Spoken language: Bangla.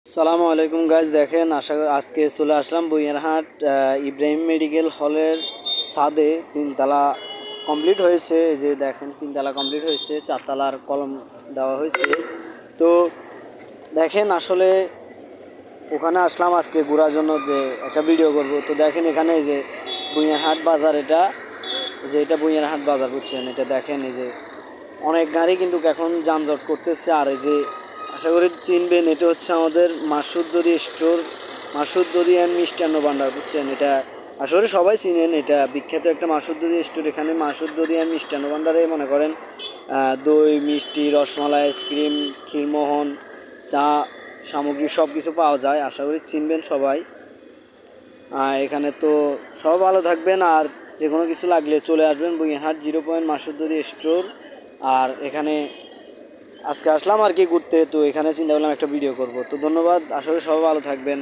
আসসালামু আলাইকুম গাইজ, দেখেন আশা করি আজকে চলে আসলাম বইয়ারহাট ইব্রাহিম মেডিকেল হলের ছাদে। তিনতলা কমপ্লিট হয়েছে, এই যে দেখেন তিনতলা কমপ্লিট হয়েছে, চারতলার কলম দেওয়া হয়েছে। তো দেখেন আসলে ওখানে আসলাম আজকে ঘোরার জন্য, যে একটা ভিডিও করব। তো দেখেন এখানে এই যে বইয়ারহাট বাজার, এটা বইয়ারহাট বাজার, বুঝছেন? এটা দেখেন এই যে অনেক গাড়ি কিন্তু এখন যানজট করতেছে। আর এই যে আশা করি চিনবেন, এটা হচ্ছে আমাদের মাসুদ দরি স্টোর, মাসুদ দরি অ্যান্ড মিষ্টান্ন ভান্ডার, বুঝছেন? এটা আশা করি সবাই চিনেন, এটা বিখ্যাত একটা মাসুদ দরি স্টোর। এখানে মাসুদ দরি অ্যান্ড মিষ্টান্ন ভান্ডারে মনে করেন দই, মিষ্টি, রসমালাই, আইসক্রিম, ক্ষীরমোহন, চা সামগ্রী সব কিছু পাওয়া যায়। আশা করি চিনবেন সবাই। এখানে তো সব ভালো থাকবেন, আর যে কোনো কিছু লাগলে চলে আসবেন বুইহাট 0 পয়েন্ট মাসুদ দরি স্টোর। আর এখানে আজকে আসলাম আর কি ঘুরতে, তো এখানে চিন্তা করলাম একটা ভিডিও করব। তো ধন্যবাদ, আশা করি সবাই ভালো থাকবেন।